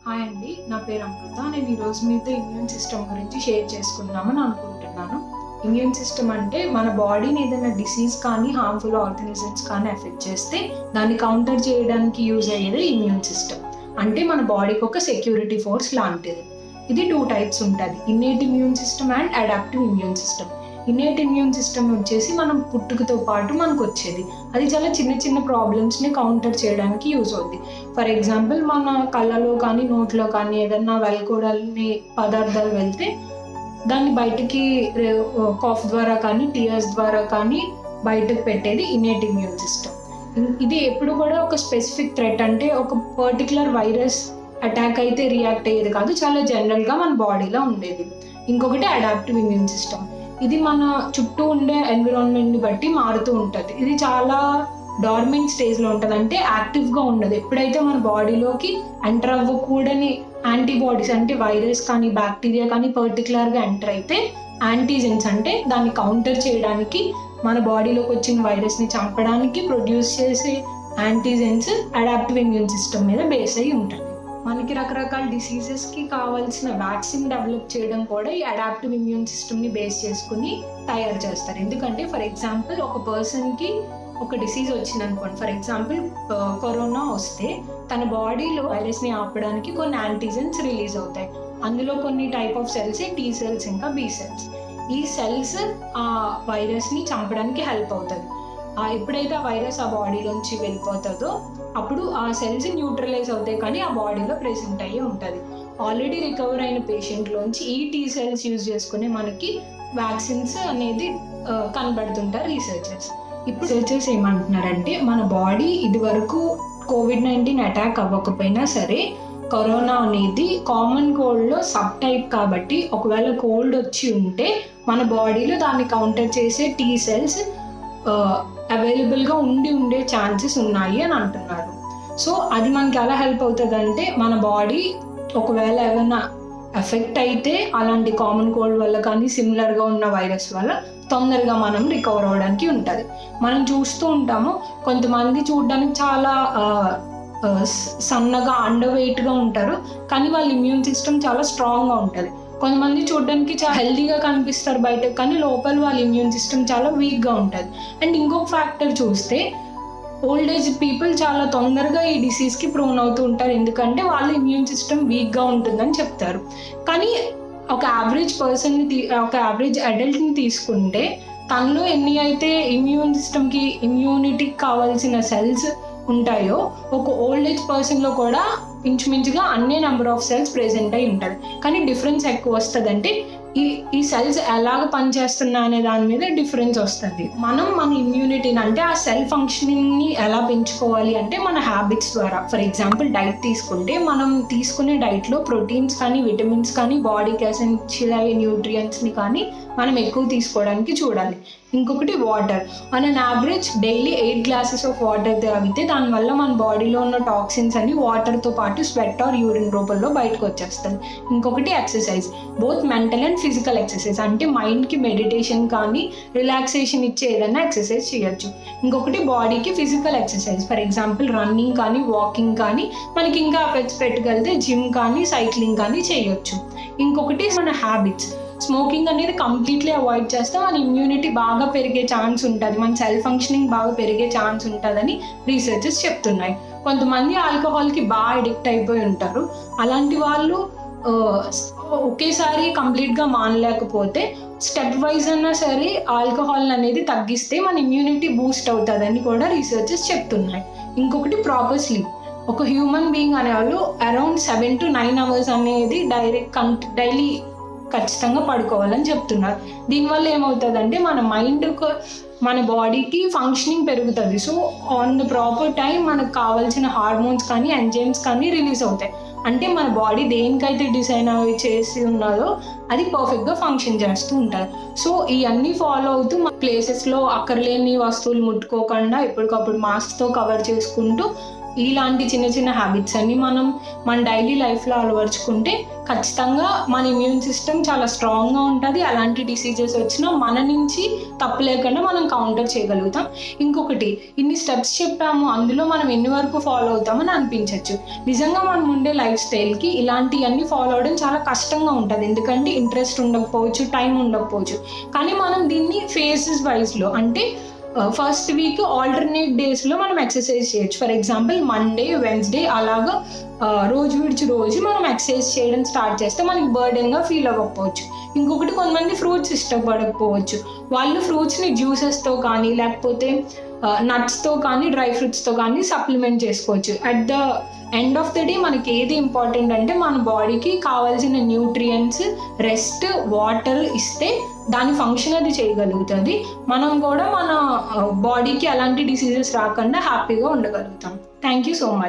Hi అండి, నా పేరు అమృత. నేను ఈరోజు మీతో ఇమ్యూన్ సిస్టమ్ గురించి షేర్ చేసుకుందామని అనుకుంటున్నాను. ఇమ్యూన్ సిస్టమ్ అంటే మన బాడీని ఏదైనా డిసీజ్ కానీ హార్మ్ఫుల్ ఆర్గనిజమ్స్ కానీ ఎఫెక్ట్ చేస్తే దాన్ని కౌంటర్ చేయడానికి యూజ్ అయ్యేది ఇమ్యూన్ సిస్టమ్. అంటే మన బాడీకి ఒక సెక్యూరిటీ ఫోర్స్ లాంటిది. ఇది 2 టైప్స్ ఉంటుంది: innate immune system and adaptive immune system. Innate immune system వచ్చేసి మనం పుట్టుకతో పాటు మనకు వచ్చేది. అది చాలా చిన్న చిన్న ప్రాబ్లమ్స్ని కౌంటర్ చేయడానికి యూజ్ అవుతుంది. ఫర్ ఎగ్జాంపుల్, మన కళ్ళలో కానీ నోట్లో కానీ ఏదన్నా వెళ్ళకూడని పదార్థాలు వెళ్తే దాన్ని బయటికి కాఫ్ ద్వారా కానీ టీయర్స్ ద్వారా కానీ బయటకు పెట్టేది ఇన్నేట్ ఇమ్యూన్ సిస్టమ్. ఇది ఎప్పుడు కూడా ఒక స్పెసిఫిక్ థ్రెట్, అంటే ఒక పర్టికులర్ వైరస్ అటాక్ అయితే రియాక్ట్ అయ్యేది కాదు, చాలా జనరల్గా మన బాడీలో ఉండేది. ఇంకొకటి అడాప్టివ్ ఇమ్యూన్ సిస్టమ్. ఇది మన చుట్టూ ఉండే ఎన్విరాన్మెంట్ని బట్టి మారుతూ ఉంటుంది. ఇది చాలా డార్మెంట్ స్టేజ్లో ఉంటుంది, అంటే యాక్టివ్గా ఉండదు. ఎప్పుడైతే మన బాడీలోకి ఎంటర్ అవ్వకూడని యాంటీబాడీస్, అంటే వైరస్ కానీ బ్యాక్టీరియా కానీ పర్టికులర్గా ఎంటర్ అయితే యాంటీజెన్స్, అంటే దాన్ని కౌంటర్ చేయడానికి మన బాడీలోకి వచ్చిన వైరస్ని చంపడానికి ప్రొడ్యూస్ చేసే యాంటీజెన్స్ అడాప్టివ్ ఇమ్యూన్ సిస్టమ్ మీద బేస్ అయ్యి ఉంటుంది. మనకి రకరకాల డిసీజెస్కి కావాల్సిన వ్యాక్సిన్ డెవలప్ చేయడం కూడా ఈ అడాప్టివ్ ఇమ్యూన్ సిస్టమ్ని బేస్ చేసుకుని తయారు చేస్తారు. ఎందుకంటే ఫర్ ఎగ్జాంపుల్, ఒక పర్సన్కి ఒక డిసీజ్ వచ్చింది అనుకోండి. ఫర్ ఎగ్జాంపుల్, కరోనా వస్తే తన బాడీలో వైరస్ని ఆపడానికి కొన్ని యాంటీజెన్స్ రిలీజ్ అవుతాయి. అందులో కొన్ని type of cells T cells ఇంకా బి సెల్స్. ఈ సెల్స్ ఆ వైరస్ని చంపడానికి హెల్ప్ అవుతుంది. ఎప్పుడైతే ఆ వైరస్ ఆ బాడీలోంచి వెళ్ళిపోతుందో అప్పుడు ఆ సెల్స్ న్యూట్రలైజ్ అవుతాయి, కానీ ఆ బాడీలో ప్రెసెంట్ అయ్యి ఉంటుంది. ఆల్రెడీ రికవర్ అయిన పేషెంట్లోంచి ఈ టీ సెల్స్ యూజ్ చేసుకుని మనకి వ్యాక్సిన్స్ అనేది కనబడుతుంటారు రీసెర్చర్స్. ఇప్పుడు రీసెర్చర్స్ ఏమంటున్నారంటే, మన బాడీ ఇదివరకు COVID-19 అటాక్ అవ్వకపోయినా సరే కరోనా అనేది కామన్ కోల్డ్లో సబ్ టైప్ కాబట్టి, ఒకవేళ కోల్డ్ వచ్చి ఉంటే మన బాడీలో దాన్ని కౌంటర్ చేసే టీ సెల్స్ అవైలబుల్గా ఉండే ఛాన్సెస్ ఉన్నాయి అని అంటున్నారు. సో అది మనకి ఎలా హెల్ప్ అవుతుంది అంటే, మన బాడీ ఒకవేళ ఏమైనా ఎఫెక్ట్ అయితే అలాంటి కామన్ కోల్డ్ వల్ల కానీ సిమిలర్గా ఉన్న వైరస్ వల్ల తొందరగా మనం రికవర్ అవ్వడానికి ఉంటుంది. మనం చూస్తూ ఉంటాము, కొంతమంది చూడడానికి చాలా సన్నగా అండర్ వెయిట్గా ఉంటారు, కానీ వాళ్ళ ఇమ్యూన్ సిస్టమ్ చాలా స్ట్రాంగ్గా ఉంటుంది. కొంతమంది చూడడానికి చాలా హెల్తీగా కనిపిస్తారు బయటకు, కానీ లోపల వాళ్ళ ఇమ్యూన్ సిస్టమ్ చాలా వీక్గా ఉంటుంది. అండ్ ఇంకొక ఫ్యాక్టర్ చూస్తే, ఓల్డ్ ఏజ్ పీపుల్ చాలా తొందరగా ఈ డిసీజ్కి ప్రోన్ అవుతూ ఉంటారు, ఎందుకంటే వాళ్ళ ఇమ్యూన్ సిస్టమ్ వీక్గా ఉంటుందని చెప్తారు. కానీ ఒక యావరేజ్ పర్సన్ని ఒక యావరేజ్ అడల్ట్ని తీసుకుంటే తనలో ఎన్ని అయితే ఇమ్యూన్ సిస్టమ్కి ఇమ్యూనిటీకి కావాల్సిన సెల్స్ ఉంటాయో, ఒక ఓల్డ్ ఏజ్ పర్సన్లో కూడా ఇంచుమించుగా అన్ని నెంబర్ ఆఫ్ సెల్స్ ప్రెజెంట్ అయి ఉంటుంది. కానీ డిఫరెన్స్ ఎక్కువ వస్తుంది, అంటే ఈ సెల్స్ ఎలాగ పనిచేస్తున్నా అనే దాని మీద డిఫరెన్స్ వస్తుంది. మనం మన ఇమ్యూనిటీని, అంటే ఆ సెల్ ఫంక్షనింగ్ని ఎలా పెంచుకోవాలి అంటే మన హ్యాబిట్స్ ద్వారా. ఫర్ ఎగ్జాంపుల్, డైట్ తీసుకుంటే మనం తీసుకునే డైట్లో ప్రోటీన్స్ కానీ విటమిన్స్ కానీ బాడీకి ఎసెన్షియల్ అయ్యే న్యూట్రియంట్స్ని కానీ మనం ఎక్కువ తీసుకోవడానికి చూడాలి. ఇంకొకటి water. On an average daily 8 glasses of water తాగితే దానివల్ల మన బాడీలో ఉన్న టాక్సిన్స్ అన్ని వాటర్తో పాటు స్వెట్ ఆర్ యూరిన్ రూపంలో బయటకు వచ్చేస్తుంది. ఇంకొకటి exercise, both mental and physical exercise, అంటే మైండ్కి మెడిటేషన్ కానీ రిలాక్సేషన్ ఇచ్చే ఏదైనా ఎక్సర్సైజ్ చేయొచ్చు. ఇంకొకటి బాడీకి physical exercise, for example running కానీ వాకింగ్ కానీ, మనకి ఇంకా ఎఫెక్ట్స్ పెట్టగలిగితే జిమ్ కానీ సైక్లింగ్ కానీ చేయొచ్చు. ఇంకొకటి మన హ్యాబిట్స్. స్మోకింగ్ అనేది కంప్లీట్లీ అవాయిడ్ చేస్తే మన ఇమ్యూనిటీ బాగా పెరిగే ఛాన్స్ ఉంటుంది, మన సెల్ ఫంక్షనింగ్ బాగా పెరిగే ఛాన్స్ ఉంటుందని రీసెర్చెస్ చెప్తున్నాయి. కొంతమంది ఆల్కహాల్కి బాగా అడిక్ట్ అయిపోయి ఉంటారు. అలాంటి వాళ్ళు ఒకేసారి కంప్లీట్గా మానలేకపోతే స్టెప్ వైజ్ అన్నా సరే ఆల్కహాల్ అనేది తగ్గిస్తే మన ఇమ్యూనిటీ బూస్ట్ అవుతుందని కూడా రీసెర్చెస్ చెప్తున్నాయి. ఇంకొకటి ప్రాపర్ స్లీప్. ఒక హ్యూమన్ బీయింగ్ అనేవాళ్ళు అరౌండ్ 7 to 9 hours అనేది డైలీ ఖచ్చితంగా పడుకోవాలని చెప్తున్నారు. దీనివల్ల ఏమవుతుందంటే మన మైండ్కు మన బాడీకి ఫంక్షనింగ్ పెరుగుతుంది. So on the proper time మనకు కావాల్సిన హార్మోన్స్ కానీ ఎంజైమ్స్ కానీ రిలీజ్ అవుతాయి. అంటే మన బాడీ దేనికైతే డిజైన్ అవి చేసి ఉన్నదో అది పర్ఫెక్ట్గా ఫంక్షన్ చేస్తూ ఉంటుంది. సో ఇవన్నీ ఫాలో అవుతూ ప్లేసెస్లో అక్కర్లేని వస్తువులు ముట్టుకోకుండా ఎప్పటికప్పుడు మాస్క్తో కవర్ చేసుకుంటూ ఇలాంటి చిన్న చిన్న హ్యాబిట్స్ అన్ని మనం మన డైలీ లైఫ్లో అలవర్చుకుంటే ఖచ్చితంగా మన ఇమ్యూన్ సిస్టమ్ చాలా స్ట్రాంగ్గా ఉంటుంది. అలాంటి డిసీజెస్ వచ్చినా మన నుంచి తప్పు లేకుండా మనం కౌంటర్ చేయగలుగుతాం. ఇంకొకటి, ఇన్ని స్టెప్స్ చెప్పాము, అందులో మనం ఎన్ని వరకు ఫాలో అవుతామని అనిపించవచ్చు. నిజంగా మనం ఉండే లైఫ్ స్టైల్కి ఇలాంటివన్నీ ఫాలో అవడం చాలా కష్టంగా ఉంటుంది. ఎందుకంటే ఇంట్రెస్ట్ ఉండకపోవచ్చు, టైం ఉండకపోవచ్చు. కానీ మనం దీన్ని ఫేజెస్ వైజ్లో, అంటే ఫస్ట్ వీక్ ఆల్టర్నేట్ డేస్లో మనం ఎక్సర్సైజ్ చేయొచ్చు. ఫర్ ఎగ్జాంపుల్ మండే, వెన్స్డే అలాగా రోజు విడిచి రోజు మనం ఎక్సర్సైజ్ చేయడం స్టార్ట్ చేస్తే మనకి బర్డెన్గా ఫీల్ అవ్వకపోవచ్చు. ఇంకొకటి, కొంతమంది ఫ్రూట్స్ ఇష్టపడకపోవచ్చు. వాళ్ళు ఫ్రూట్స్ని జ్యూసెస్తో కానీ లేకపోతే నట్స్తో కానీ డ్రై ఫ్రూట్స్తో కానీ సప్లిమెంట్ చేసుకోవచ్చు. At the end of the day మనకి ఏది ఇంపార్టెంట్ అంటే మన బాడీకి కావాల్సిన న్యూట్రియంట్స్, రెస్ట్, వాటర్ ఇస్తే దాని ఫంక్షన్ అది చేయగలుగుతుంది. మనం కూడా మన బాడీకి ఎలాంటి డిసీజెస్ రాకుండా హ్యాపీగా ఉండగలుగుతాం. Thank you so much.